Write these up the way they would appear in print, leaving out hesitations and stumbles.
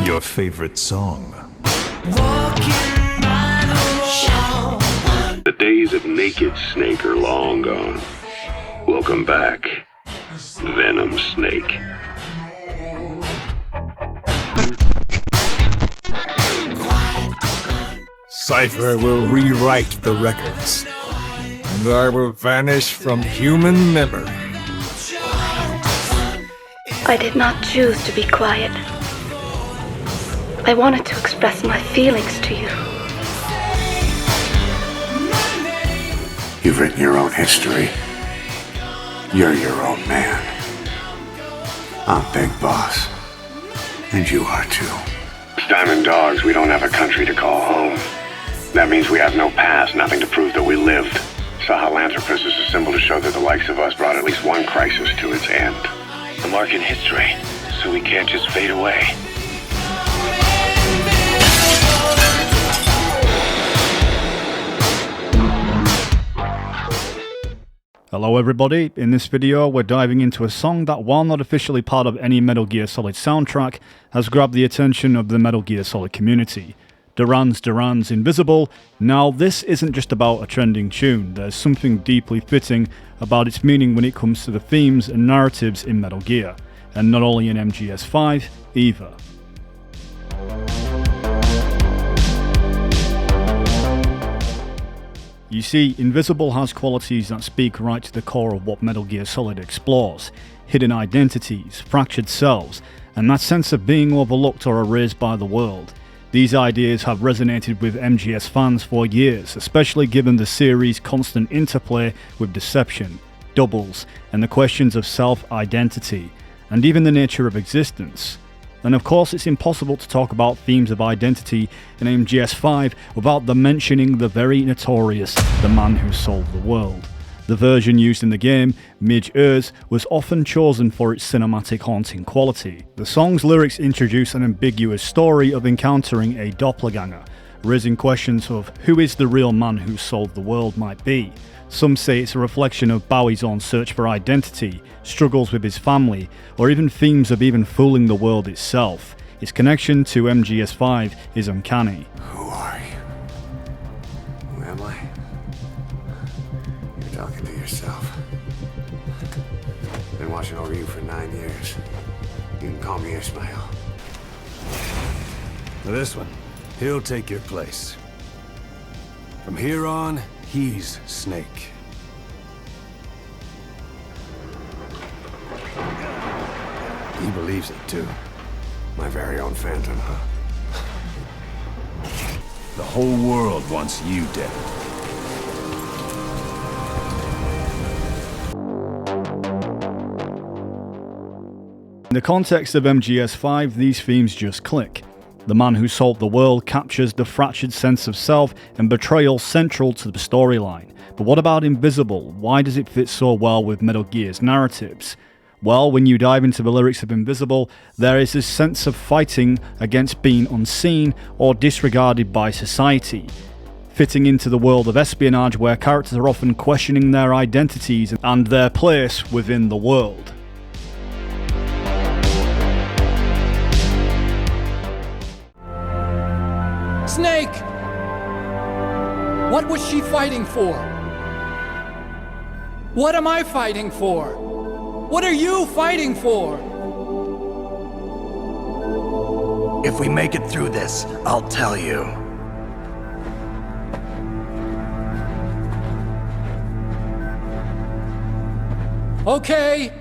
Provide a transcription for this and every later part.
Your favorite song. The days of Naked Snake are long gone. Welcome back, Venom Snake. Cipher will rewrite the records, and I will vanish from human memory. I did not choose to be quiet. I wanted to express my feelings to you. You've written your own history. You're your own man. I'm Big Boss. And you are too. Diamond Dogs, we don't have a country to call home. That means we have no past, nothing to prove that we lived. Sahelanthropus is a symbol to show that the likes of us brought at least one crisis to its end. A mark in history, so we can't just fade away. Hello everybody, in this video we're diving into a song that, while not officially part of any Metal Gear Solid soundtrack, has grabbed the attention of the Metal Gear Solid community. Duran's Invisible. Now this isn't just about a trending tune, there's something deeply fitting about its meaning when it comes to the themes and narratives in Metal Gear, and not only in MGS5 either. You see, Invisible has qualities that speak right to the core of what Metal Gear Solid explores: hidden identities, fractured selves, and that sense of being overlooked or erased by the world. These ideas have resonated with MGS fans for years, especially given the series' constant interplay with deception, doubles, and the questions of self-identity, and even the nature of existence. And of course, it's impossible to talk about themes of identity in MGS5 without mentioning the very notorious The Man Who Sold the World. The version used in the game, Mid-Earth, was often chosen for its cinematic haunting quality. The song's lyrics introduce an ambiguous story of encountering a doppelganger, raising questions of who is the real man who sold the world might be. Some say it's a reflection of Bowie's own search for identity, struggles with his family, or even themes of even fooling the world itself. Its connection to MGS5 is uncanny. Who are you? Who am I? You're talking to yourself. Been watching over you for 9 years. You can call me Ishmael. This one, he'll take your place. From here on, he's Snake. He believes it too. My very own Phantom, huh? The whole world wants you dead. In the context of MGS5, these themes just click. The Man Who Sold the World captures the fractured sense of self and betrayal central to the storyline. But what about Invisible? Why does it fit so well with Metal Gear's narratives? Well, when you dive into the lyrics of Invisible, there is this sense of fighting against being unseen or disregarded by society, fitting into the world of espionage where characters are often questioning their identities and their place within the world. Snake! What was she fighting for? What am I fighting for? What are you fighting for? If we make it through this, I'll tell you. Okay,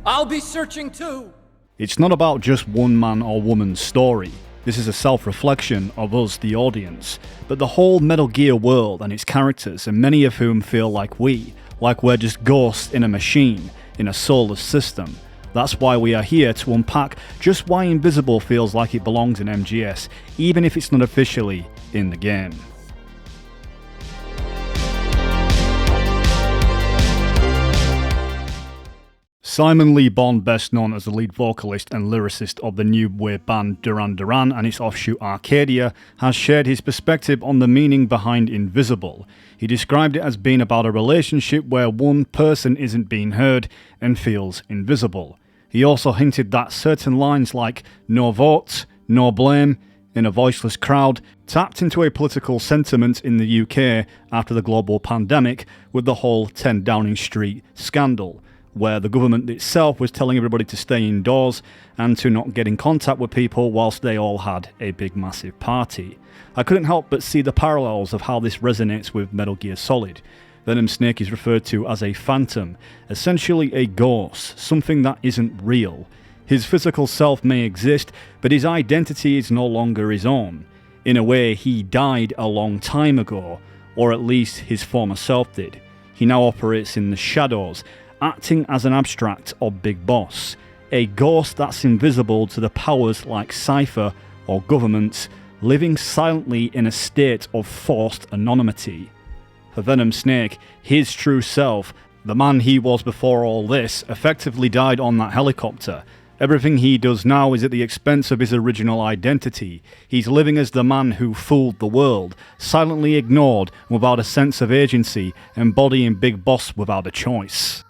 I'll be searching too. It's not about just one man or woman's story. This is a self-reflection of us, the audience, but the whole Metal Gear world and its characters, and many of whom feel like we're just ghosts in a machine, in a soulless system. That's why we are here to unpack just why Invisible feels like it belongs in MGS, even if it's not officially in the game. Simon Lee Bond, best known as the lead vocalist and lyricist of the new wave band Duran Duran and its offshoot Arcadia, has shared his perspective on the meaning behind Invisible. He described it as being about a relationship where one person isn't being heard and feels invisible. He also hinted that certain lines like "no votes, No Blame, in a voiceless crowd, tapped into a political sentiment in the UK after the global pandemic with the whole 10 Downing Street scandal, where the government itself was telling everybody to stay indoors and to not get in contact with people whilst they all had a big massive party. I couldn't help but see the parallels of how this resonates with Metal Gear Solid. Venom Snake is referred to as a phantom, essentially a ghost, something that isn't real. His physical self may exist, but his identity is no longer his own. In a way, he died a long time ago, or at least his former self did. He now operates in the shadows, acting as an abstract or big boss, a ghost that's invisible to the powers like Cipher or governments, living silently in a state of forced anonymity. For Venom Snake, his true self, the man he was before all this, effectively died on that helicopter. Everything he does now is at the expense of his original identity. He's living as the man who fooled the world, silently ignored, without a sense of agency, embodying Big Boss without a choice.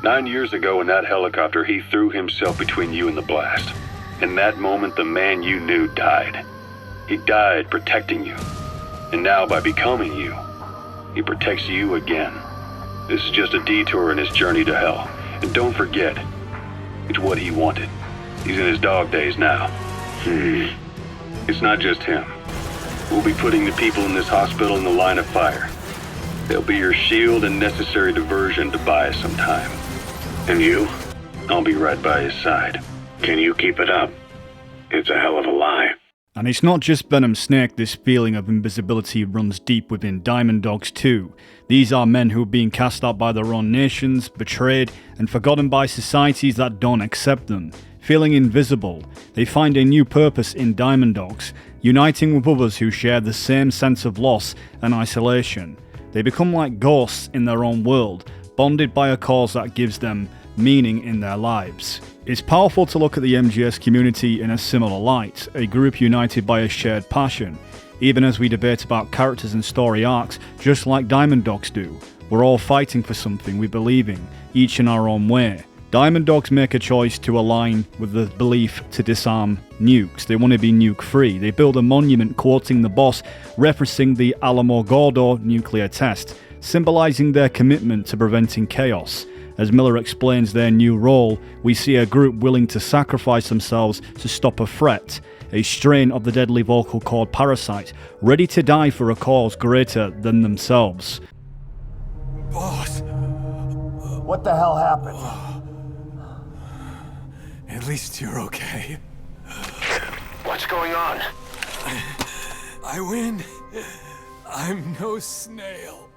"9 years ago in that helicopter, he threw himself between you and the blast. In that moment, the man you knew died. He died protecting you. And now, by becoming you, he protects you again. This is just a detour in his journey to hell. And don't forget, it's what he wanted. He's in his dog days now. It's not just him. We'll be putting the people in this hospital in the line of fire. They'll be your shield and necessary diversion to buy us some time. And you? I'll be right by his side. Can you keep it up? It's a hell of a lie." And it's not just Venom Snake, this feeling of invisibility runs deep within Diamond Dogs too. These are men who are being cast out by their own nations, betrayed, and forgotten by societies that don't accept them. Feeling invisible, they find a new purpose in Diamond Dogs, uniting with others who share the same sense of loss and isolation. They become like ghosts in their own world, bonded by a cause that gives them meaning in their lives. It's powerful to look at the MGS community in a similar light, a group united by a shared passion. Even as we debate about characters and story arcs, just like Diamond Dogs do, we're all fighting for something we believe in, each in our own way. Diamond Dogs make a choice to align with the belief to disarm nukes. They want to be nuke-free. They build a monument quoting the boss, referencing the Alamogordo nuclear test, symbolizing their commitment to preventing chaos. As Miller explains their new role, we see a group willing to sacrifice themselves to stop a threat, a strain of the deadly vocal cord parasite, ready to die for a cause greater than themselves. Boss, What the hell happened? at least you're okay. What's going on? I win. I'm no snail.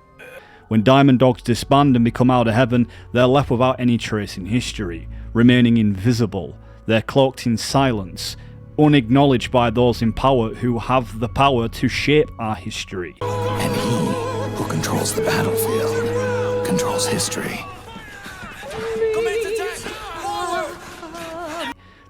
When Diamond Dogs disband and become out of heaven, they're left without any trace in history, remaining invisible. They're cloaked in silence, unacknowledged by those in power who have the power to shape our history. And he who controls the battlefield controls history.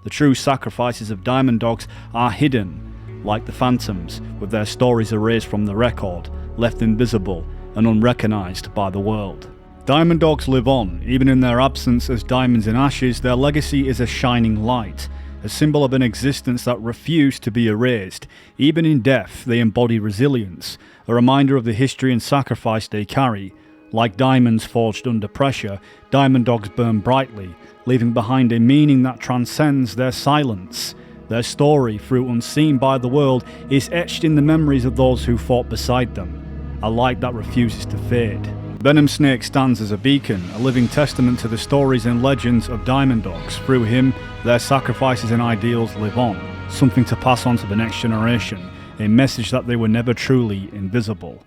The true sacrifices of Diamond Dogs are hidden, like the Phantoms, with their stories erased from the record, left invisible and unrecognised by the world. Diamond Dogs live on, even in their absence as diamonds in ashes. Their legacy is a shining light, a symbol of an existence that refused to be erased. Even in death, they embody resilience, a reminder of the history and sacrifice they carry. Like diamonds forged under pressure, Diamond Dogs burn brightly, leaving behind a meaning that transcends their silence. Their story, though unseen by the world, is etched in the memories of those who fought beside them, a light that refuses to fade. Venom Snake stands as a beacon, a living testament to the stories and legends of Diamond Dogs. Through him, their sacrifices and ideals live on, something to pass on to the next generation, a message that they were never truly invisible.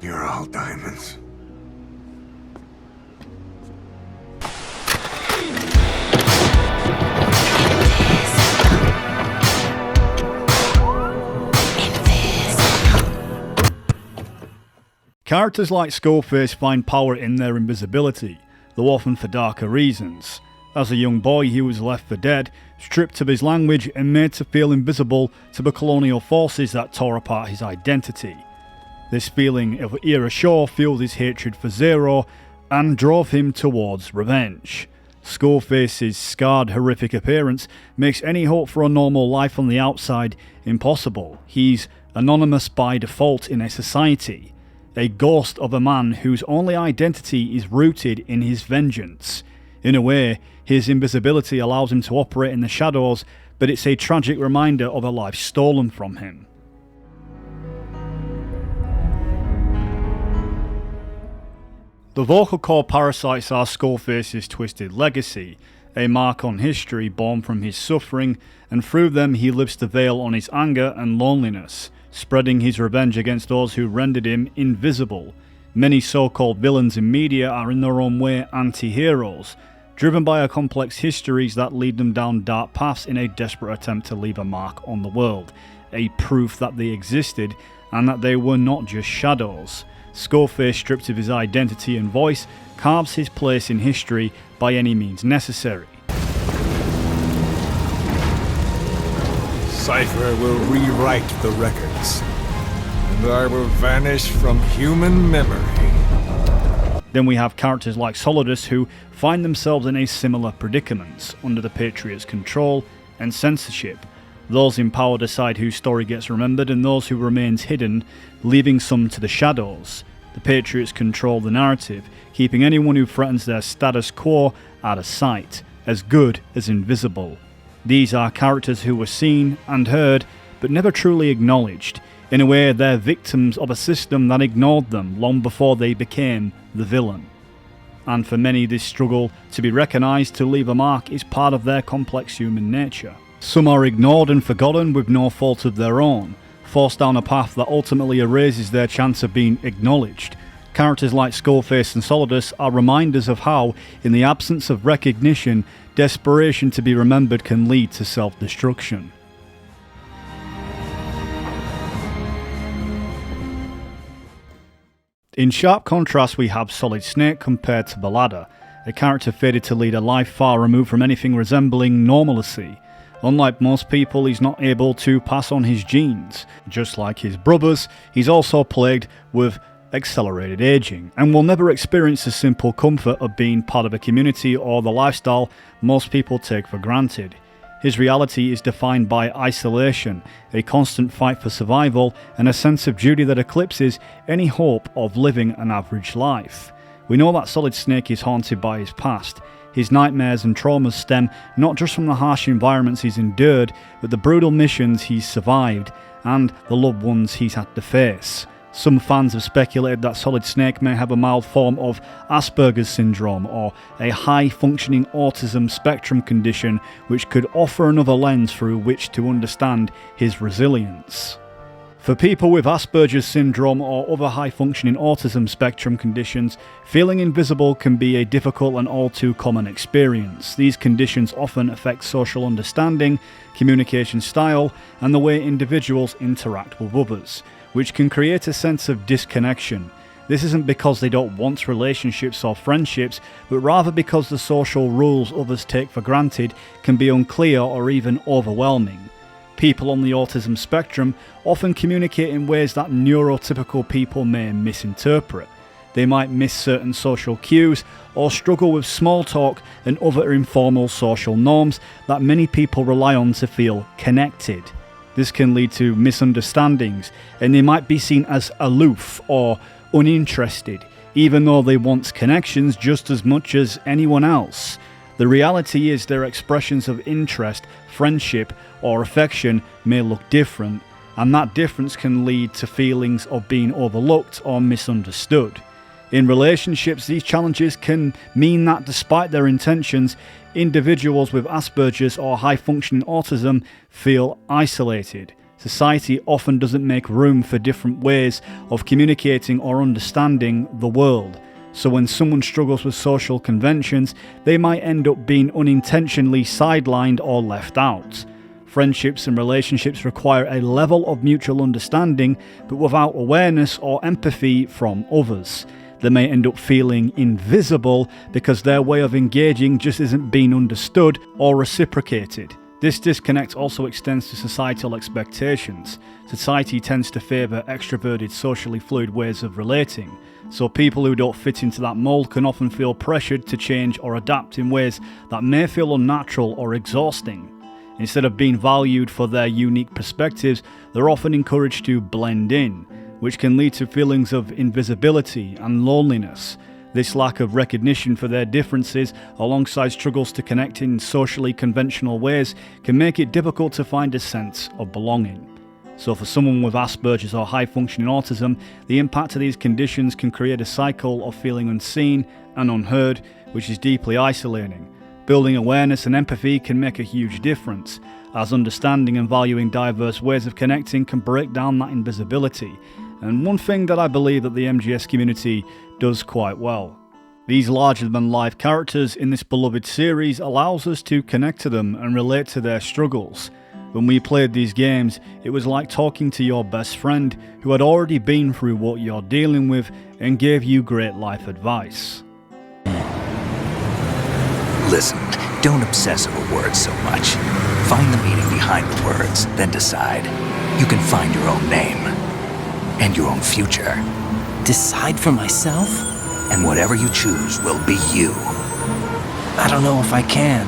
You're all diamonds. Characters like Skullface find power in their invisibility, though often for darker reasons. As a young boy, he was left for dead, stripped of his language and made to feel invisible to the colonial forces that tore apart his identity. This feeling of erasure fueled his hatred for Zero, and drove him towards revenge. Skullface's scarred, horrific appearance makes any hope for a normal life on the outside impossible. He's anonymous by default in a society, a ghost of a man whose only identity is rooted in his vengeance. In a way, his invisibility allows him to operate in the shadows, but it's a tragic reminder of a life stolen from him. The vocal cord parasites are Skullface's twisted legacy, a mark on history born from his suffering, and through them he lives to veil on his anger and loneliness, spreading his revenge against those who rendered him invisible. Many so-called villains in media are in their own way anti-heroes, driven by a complex histories that lead them down dark paths in a desperate attempt to leave a mark on the world, a proof that they existed and that they were not just shadows. Skullface, stripped of his identity and voice, carves his place in history by any means necessary. Cipher will rewrite the records, and I will vanish from human memory. Then we have characters like Solidus who find themselves in a similar predicament, under the Patriot's control and censorship. Those in power decide whose story gets remembered and those who remains hidden, leaving some to the shadows. The Patriots control the narrative, keeping anyone who threatens their status quo out of sight, as good as invisible. These are characters who were seen and heard, but never truly acknowledged. In a way, they're victims of a system that ignored them long before they became the villain. And for many, this struggle to be recognised, to leave a mark, is part of their complex human nature. Some are ignored and forgotten with no fault of their own, forced down a path that ultimately erases their chance of being acknowledged. Characters like Skullface and Solidus are reminders of how, in the absence of recognition, desperation to be remembered can lead to self-destruction. In sharp contrast, we have Solid Snake compared to Balada, a character fated to lead a life far removed from anything resembling normalcy. Unlike most people, he's not able to pass on his genes. Just like his brothers, he's also plagued with accelerated aging, and will never experience the simple comfort of being part of a community or the lifestyle most people take for granted. His reality is defined by isolation, a constant fight for survival, and a sense of duty that eclipses any hope of living an average life. We know that Solid Snake is haunted by his past. His nightmares and traumas stem not just from the harsh environments he's endured, but the brutal missions he's survived, and the loved ones he's had to face. Some fans have speculated that Solid Snake may have a mild form of Asperger's syndrome or a high-functioning autism spectrum condition, which could offer another lens through which to understand his resilience. For people with Asperger's syndrome or other high-functioning autism spectrum conditions, feeling invisible can be a difficult and all too common experience. These conditions often affect social understanding, communication style, and the way individuals interact with others, which can create a sense of disconnection. This isn't because they don't want relationships or friendships, but rather because the social rules others take for granted can be unclear or even overwhelming. People on the autism spectrum often communicate in ways that neurotypical people may misinterpret. They might miss certain social cues or struggle with small talk and other informal social norms that many people rely on to feel connected. This can lead to misunderstandings, and they might be seen as aloof or uninterested, even though they want connections just as much as anyone else. The reality is their expressions of interest, friendship, or affection may look different, and that difference can lead to feelings of being overlooked or misunderstood. In relationships, these challenges can mean that despite their intentions, individuals with Asperger's or high-functioning autism feel isolated. Society often doesn't make room for different ways of communicating or understanding the world. So when someone struggles with social conventions, they might end up being unintentionally sidelined or left out. Friendships and relationships require a level of mutual understanding, but without awareness or empathy from others. They may end up feeling invisible because their way of engaging just isn't being understood or reciprocated. This disconnect also extends to societal expectations. Society tends to favour extroverted, socially fluid ways of relating, so people who don't fit into that mould can often feel pressured to change or adapt in ways that may feel unnatural or exhausting. Instead of being valued for their unique perspectives, they're often encouraged to blend in, which can lead to feelings of invisibility and loneliness. This lack of recognition for their differences, alongside struggles to connect in socially conventional ways, can make it difficult to find a sense of belonging. So for someone with Asperger's or high-functioning autism, the impact of these conditions can create a cycle of feeling unseen and unheard, which is deeply isolating. Building awareness and empathy can make a huge difference, as understanding and valuing diverse ways of connecting can break down that invisibility. And one thing that I believe that the MGS community does quite well. These larger-than-life characters in this beloved series allows us to connect to them and relate to their struggles. When we played these games, it was like talking to your best friend who had already been through what you're dealing with and gave you great life advice. Listen, don't obsess over words so much. Find the meaning behind the words, then decide. You can find your own name and your own future. Decide for myself? And whatever you choose will be you. I don't know if I can.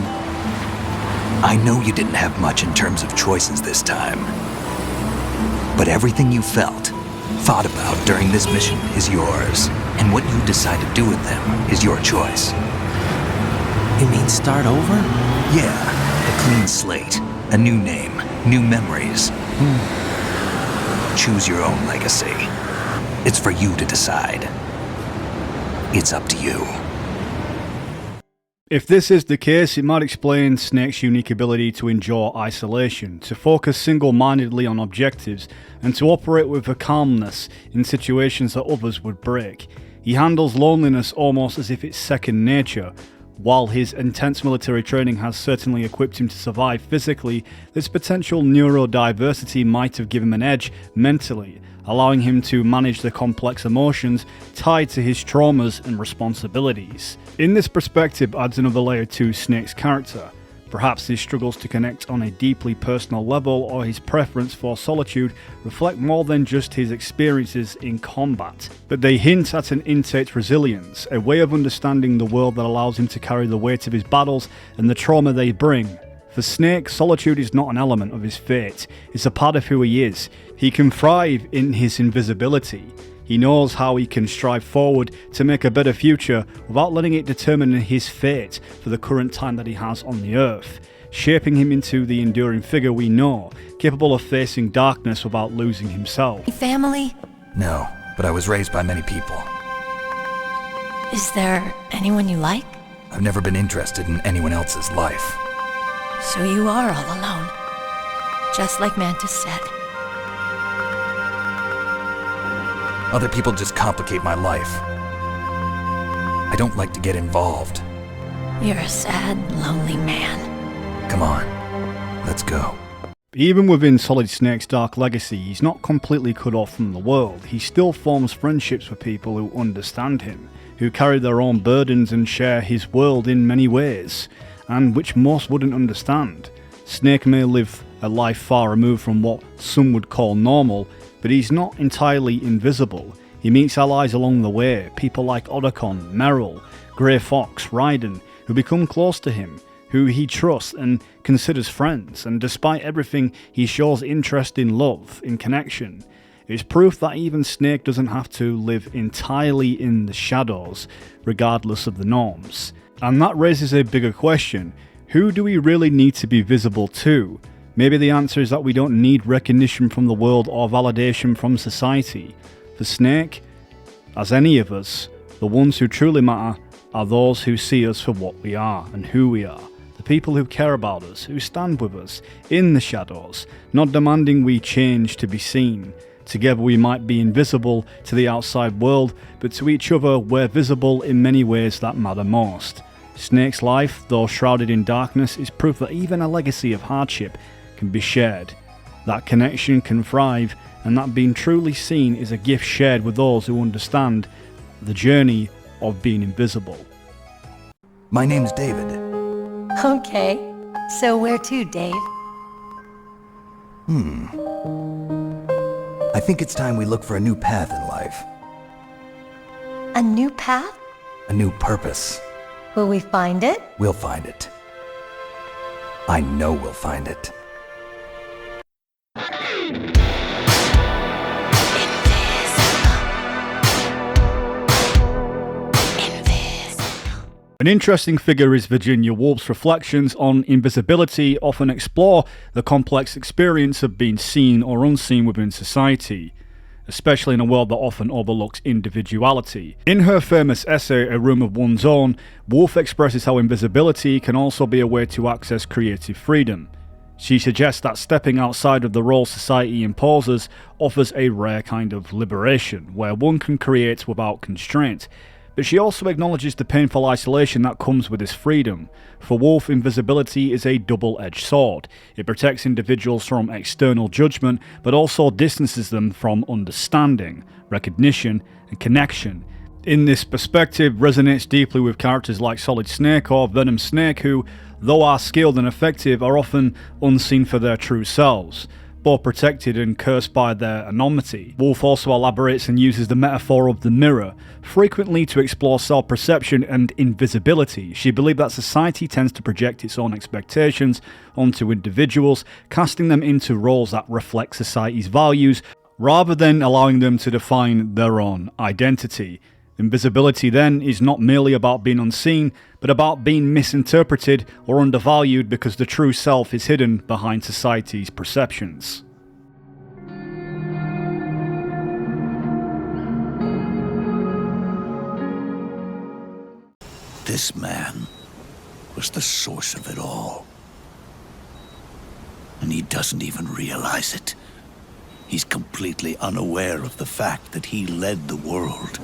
I know you didn't have much in terms of choices this time. But everything you felt, thought about during this mission is yours. And what you decide to do with them is your choice. You mean start over? Yeah, a clean slate, a new name, new memories. Choose your own legacy. It's for you to decide. It's up to you. If this is the case, it might explain Snake's unique ability to endure isolation, to focus single-mindedly on objectives, and to operate with a calmness in situations that others would break. He handles loneliness almost as if it's second nature. While his intense military training has certainly equipped him to survive physically, this potential neurodiversity might have given him an edge mentally, allowing him to manage the complex emotions tied to his traumas and responsibilities. In this perspective adds another layer to Snake's character. Perhaps his struggles to connect on a deeply personal level or his preference for solitude reflect more than just his experiences in combat, but they hint at an innate resilience, a way of understanding the world that allows him to carry the weight of his battles and the trauma they bring. For Snake, solitude is not an element of his fate, it's a part of who he is. He can thrive in his invisibility. He knows how he can strive forward to make a better future without letting it determine his fate for the current time that he has on the earth, shaping him into the enduring figure we know, capable of facing darkness without losing himself. Family? No, but I was raised by many people. Is there anyone you like? I've never been interested in anyone else's life. So you are all alone, just like Mantis said. Other people just complicate my life. I don't like to get involved. You're a sad, lonely man. Come on, let's go. Even within Solid Snake's dark legacy, he's not completely cut off from the world. He still forms friendships with people who understand him, who carry their own burdens and share his world in many ways, and which most wouldn't understand. Snake may live a life far removed from what some would call normal, but he's not entirely invisible. He meets allies along the way, people like Otacon, Meryl, Grey Fox, Raiden, who become close to him, who he trusts and considers friends, and despite everything, he shows interest in love, in connection. It's proof that even Snake doesn't have to live entirely in the shadows, regardless of the norms. And that raises a bigger question: who do we really need to be visible to? Maybe the answer is that we don't need recognition from the world or validation from society. For Snake, as any of us, the ones who truly matter are those who see us for what we are and who we are. The people who care about us, who stand with us in the shadows, not demanding we change to be seen. Together we might be invisible to the outside world, but to each other we're visible in many ways that matter most. Snake's life, though shrouded in darkness, is proof that even a legacy of hardship can be shared. That connection can thrive, and that being truly seen is a gift shared with those who understand the journey of being invisible. My name's David. Okay. So where to, Dave? I think it's time we look for a new path in life. A new path? A new purpose. Will we find it? We'll find it. I know we'll find it. An interesting figure is Virginia Woolf's reflections on invisibility often explore the complex experience of being seen or unseen within society, especially in a world that often overlooks individuality. In her famous essay, A Room of One's Own, Woolf expresses how invisibility can also be a way to access creative freedom. She suggests that stepping outside of the role society imposes offers a rare kind of liberation, where one can create without constraint. But she also acknowledges the painful isolation that comes with this freedom. For Woolf, invisibility is a double-edged sword. It protects individuals from external judgment, but also distances them from understanding, recognition, and connection. In this perspective, resonates deeply with characters like Solid Snake or Venom Snake, who, though are skilled and effective, are often unseen for their true selves, both protected and cursed by their anonymity. Woolf also elaborates and uses the metaphor of the mirror, frequently to explore self-perception and invisibility. She believed that society tends to project its own expectations onto individuals, casting them into roles that reflect society's values, rather than allowing them to define their own identity. Invisibility then is not merely about being unseen, but about being misinterpreted or undervalued because the true self is hidden behind society's perceptions. This man was the source of it all. And he doesn't even realize it. He's completely unaware of the fact that he led the world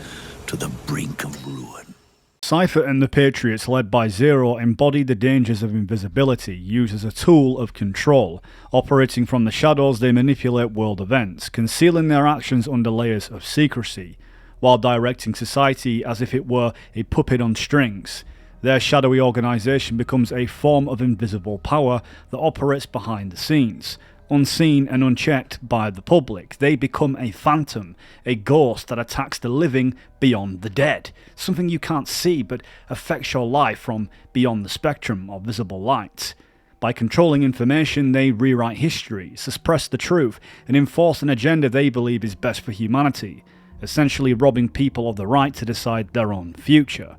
to the brink of ruin. Cipher and the Patriots, led by Zero, embody the dangers of invisibility, used as a tool of control. Operating from the shadows, they manipulate world events, concealing their actions under layers of secrecy, while directing society as if it were a puppet on strings. Their shadowy organisation becomes a form of invisible power that operates behind the scenes. Unseen and unchecked by the public, they become a phantom, a ghost that attacks the living beyond the dead, something you can't see but affects your life from beyond the spectrum of visible light. By controlling information, they rewrite history, suppress the truth, and enforce an agenda they believe is best for humanity, essentially robbing people of the right to decide their own future.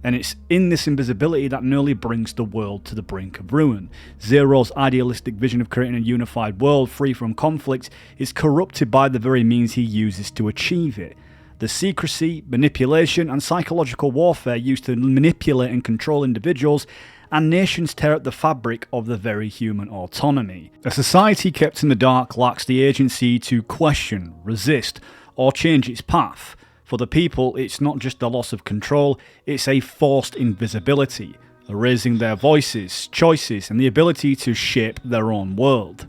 And it's in this invisibility that nearly brings the world to the brink of ruin. Zero's idealistic vision of creating a unified world free from conflict is corrupted by the very means he uses to achieve it. The secrecy, manipulation, and psychological warfare used to manipulate and control individuals and nations tear at the fabric of the very human autonomy. A society kept in the dark lacks the agency to question, resist, or change its path. For the people, it's not just the loss of control, it's a forced invisibility, erasing their voices, choices, and the ability to shape their own world.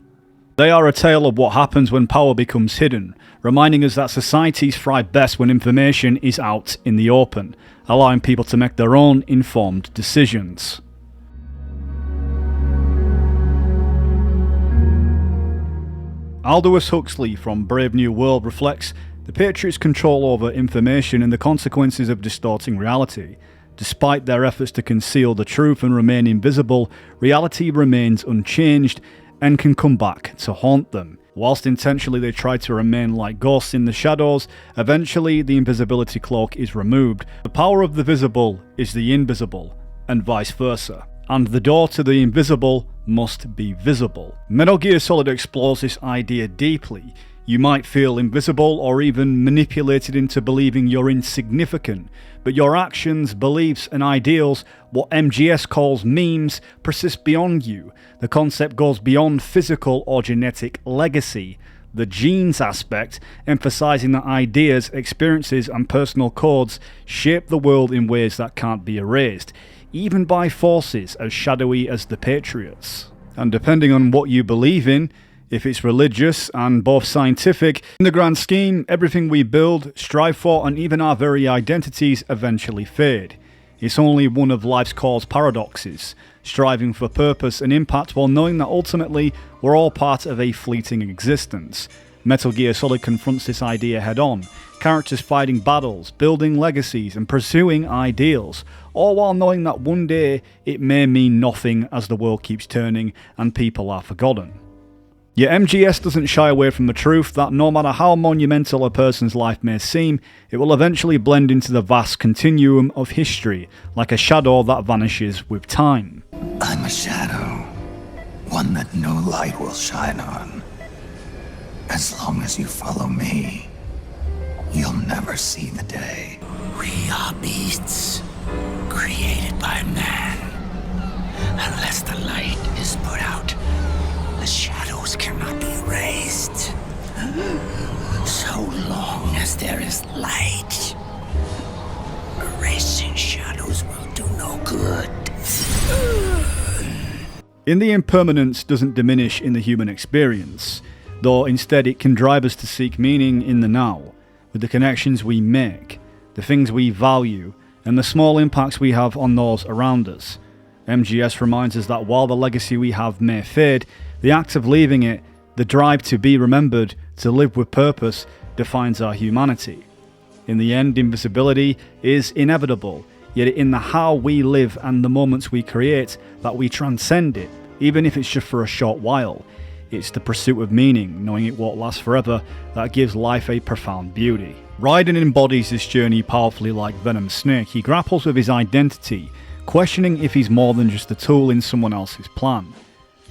They are a tale of what happens when power becomes hidden, reminding us that societies thrive best when information is out in the open, allowing people to make their own informed decisions. Aldous Huxley from Brave New World reflects the Patriots' control over information and the consequences of distorting reality. Despite their efforts to conceal the truth and remain invisible, reality remains unchanged and can come back to haunt them. Whilst intentionally they try to remain like ghosts in the shadows, eventually the invisibility cloak is removed. The power of the visible is the invisible, and vice versa. And the door to the invisible must be visible. Metal Gear Solid explores this idea deeply. You might feel invisible or even manipulated into believing you're insignificant, but your actions, beliefs, and ideals, what MGS calls memes, persist beyond you. The concept goes beyond physical or genetic legacy. The genes aspect, emphasizing that ideas, experiences, and personal codes shape the world in ways that can't be erased, even by forces as shadowy as the Patriots. And depending on what you believe in, if it's religious and both scientific, in the grand scheme, everything we build, strive for, and even our very identities eventually fade. It's only one of life's cause paradoxes, striving for purpose and impact while knowing that ultimately we're all part of a fleeting existence. Metal Gear Solid confronts this idea head on, characters fighting battles, building legacies and pursuing ideals, all while knowing that one day it may mean nothing as the world keeps turning and people are forgotten. Yet MGS doesn't shy away from the truth that no matter how monumental a person's life may seem, it will eventually blend into the vast continuum of history, like a shadow that vanishes with time. I'm a shadow, one that no light will shine on. As long as you follow me, you'll never see the day. We are beasts, created by man. Unless the light is put out, the shadows cannot be erased. So long as there is light, erasing shadows will do no good. In the impermanence doesn't diminish in the human experience, though instead it can drive us to seek meaning in the now, with the connections we make, the things we value, and the small impacts we have on those around us. MGS reminds us that while the legacy we have may fade, the act of leaving it, the drive to be remembered, to live with purpose, defines our humanity. In the end, invisibility is inevitable, yet in the how we live and the moments we create that we transcend it, even if it's just for a short while. It's the pursuit of meaning, knowing it won't last forever, that gives life a profound beauty. Raiden embodies this journey powerfully like Venom Snake. He grapples with his identity, questioning if he's more than just a tool in someone else's plan.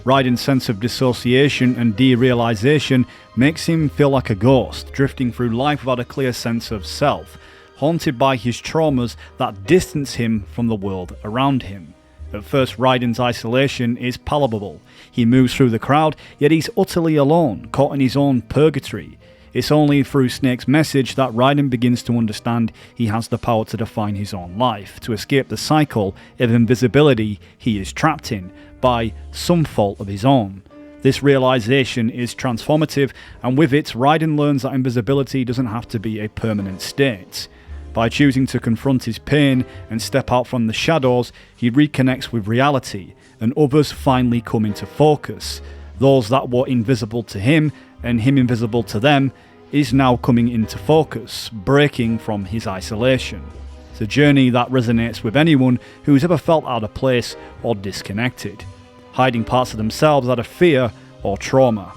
Raiden's sense of dissociation and derealization makes him feel like a ghost, drifting through life without a clear sense of self, haunted by his traumas that distance him from the world around him. At first, Raiden's isolation is palpable. He moves through the crowd, yet he's utterly alone, caught in his own purgatory. It's only through Snake's message that Raiden begins to understand he has the power to define his own life, to escape the cycle of invisibility he is trapped in, by some fault of his own. This realization is transformative, and with it, Raiden learns that invisibility doesn't have to be a permanent state. By choosing to confront his pain and step out from the shadows, he reconnects with reality, and others finally come into focus. Those that were invisible to him, and him invisible to them, is now coming into focus, breaking from his isolation. It's a journey that resonates with anyone who's ever felt out of place or disconnected, hiding parts of themselves out of fear or trauma.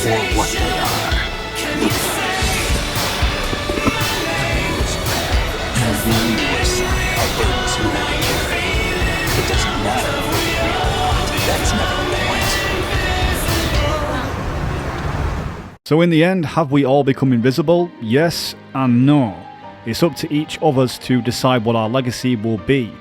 Or what they are. You or Sai are burdens who really care. It doesn't matter what we want. That's never the point. So in the end, have we all become invisible? Yes and no. It's up to each of us to decide what our legacy will be,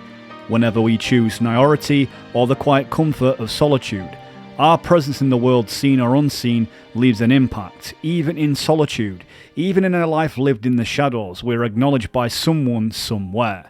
whenever we choose naivety or the quiet comfort of solitude. Our presence in the world, seen or unseen, leaves an impact. Even in solitude, even in a life lived in the shadows, we're acknowledged by someone somewhere.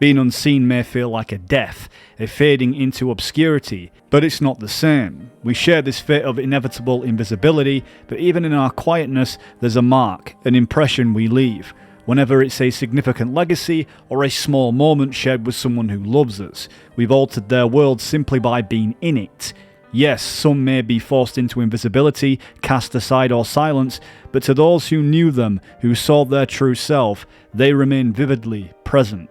Being unseen may feel like a death, a fading into obscurity, but it's not the same. We share this fate of inevitable invisibility, but even in our quietness, there's a mark, an impression we leave, whenever it's a significant legacy or a small moment shared with someone who loves us. We've altered their world simply by being in it. Yes, some may be forced into invisibility, cast aside or silenced, but to those who knew them, who saw their true self, they remain vividly present.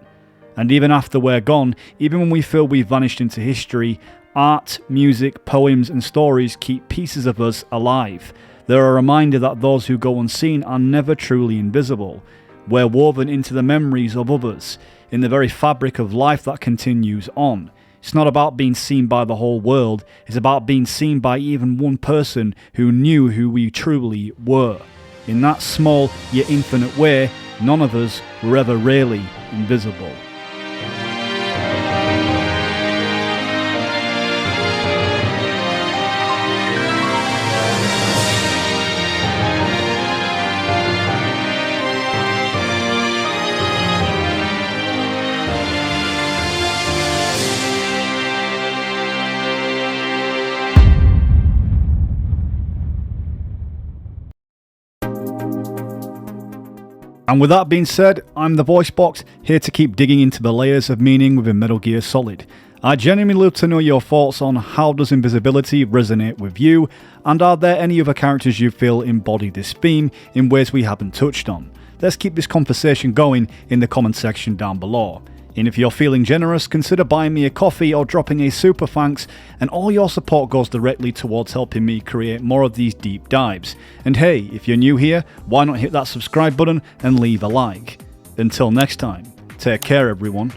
And even after we're gone, even when we feel we've vanished into history, art, music, poems and stories keep pieces of us alive. They're a reminder that those who go unseen are never truly invisible. We're woven into the memories of others, in the very fabric of life that continues on. It's not about being seen by the whole world, it's about being seen by even one person who knew who we truly were. In that small yet infinite way, none of us were ever really invisible. And with that being said, I'm the Voice Box, here to keep digging into the layers of meaning within Metal Gear Solid. I genuinely love to know your thoughts on how does invisibility resonate with you, and are there any other characters you feel embody this theme in ways we haven't touched on? Let's keep this conversation going in the comment section down below. And if you're feeling generous, consider buying me a coffee or dropping a super thanks, and all your support goes directly towards helping me create more of these deep dives. And hey, if you're new here, why not hit that subscribe button and leave a like? Until next time, take care everyone.